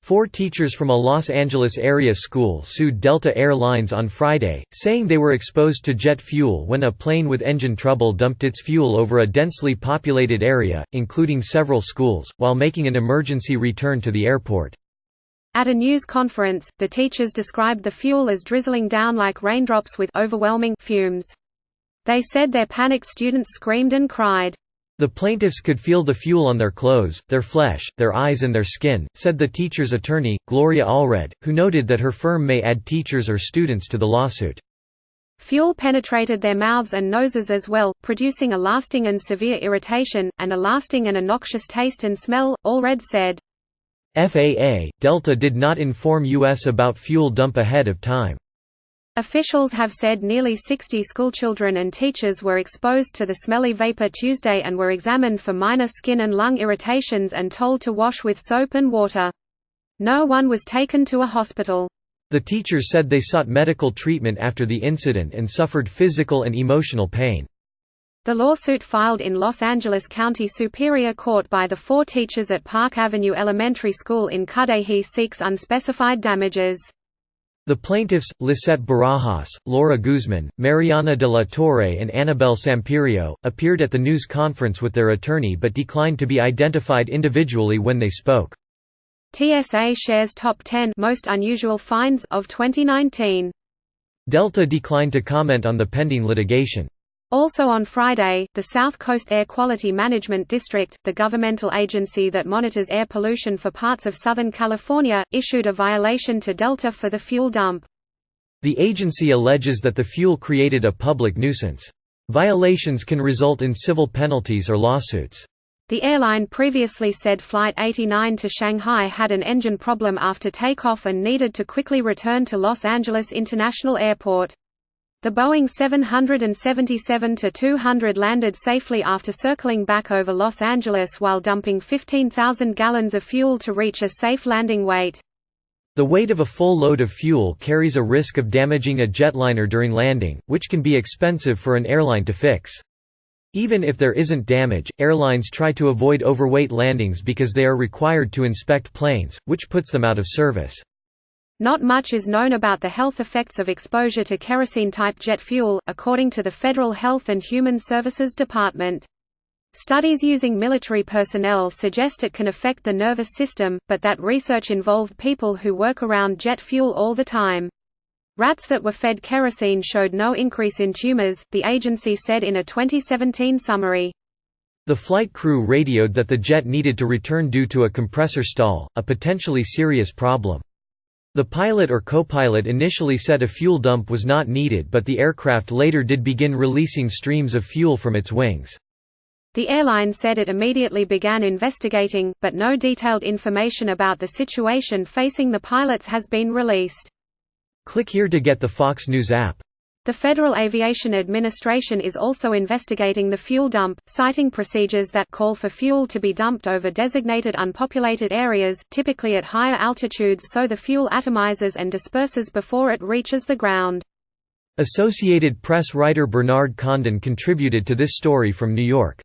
4 teachers from a Los Angeles area school sued Delta Air Lines on Friday, saying they were exposed to jet fuel when a plane with engine trouble dumped its fuel over a densely populated area, including several schools, while making an emergency return to the airport. At a news conference, the teachers described the fuel as drizzling down like raindrops with overwhelming fumes. They said their panicked students screamed and cried. The plaintiffs could feel the fuel on their clothes, their flesh, their eyes and their skin, said the teacher's attorney, Gloria Allred, who noted that her firm may add teachers or students to the lawsuit. Fuel penetrated their mouths and noses as well, producing a lasting and severe irritation, and a lasting and a noxious taste and smell, Allred said. FAA, Delta did not inform U.S. about fuel dump ahead of time. Officials have said nearly 60 schoolchildren and teachers were exposed to the smelly vapor Tuesday and were examined for minor skin and lung irritations and told to wash with soap and water. No one was taken to a hospital. The teachers said they sought medical treatment after the incident and suffered physical and emotional pain. The lawsuit filed in Los Angeles County Superior Court by the 4 teachers at Park Avenue Elementary School in Cudahy seeks unspecified damages. The plaintiffs, Lisette Barajas, Laura Guzman, Mariana de la Torre and Annabelle Sampirio, appeared at the news conference with their attorney but declined to be identified individually when they spoke. TSA shares top 10 most unusual finds of 2019. Delta declined to comment on the pending litigation. Also on Friday, the South Coast Air Quality Management District, the governmental agency that monitors air pollution for parts of Southern California, issued a violation to Delta for the fuel dump. The agency alleges that the fuel created a public nuisance. Violations can result in civil penalties or lawsuits. The airline previously said Flight 89 to Shanghai had an engine problem after takeoff and needed to quickly return to Los Angeles International Airport. The Boeing 777-200 landed safely after circling back over Los Angeles while dumping 15,000 gallons of fuel to reach a safe landing weight. The weight of a full load of fuel carries a risk of damaging a jetliner during landing, which can be expensive for an airline to fix. Even if there isn't damage, airlines try to avoid overweight landings because they are required to inspect planes, which puts them out of service. Not much is known about the health effects of exposure to kerosene-type jet fuel, according to the Federal Health and Human Services Department. Studies using military personnel suggest it can affect the nervous system, but that research involved people who work around jet fuel all the time. Rats that were fed kerosene showed no increase in tumors, the agency said in a 2017 summary. The flight crew radioed that the jet needed to return due to a compressor stall, a potentially serious problem. The pilot or co-pilot initially said a fuel dump was not needed, but the aircraft later did begin releasing streams of fuel from its wings. The airline said it immediately began investigating, but no detailed information about the situation facing the pilots has been released. Click here to get the Fox News app. The Federal Aviation Administration is also investigating the fuel dump, citing procedures that call for fuel to be dumped over designated unpopulated areas, typically at higher altitudes so the fuel atomizes and disperses before it reaches the ground. Associated Press writer Bernard Condon contributed to this story from New York.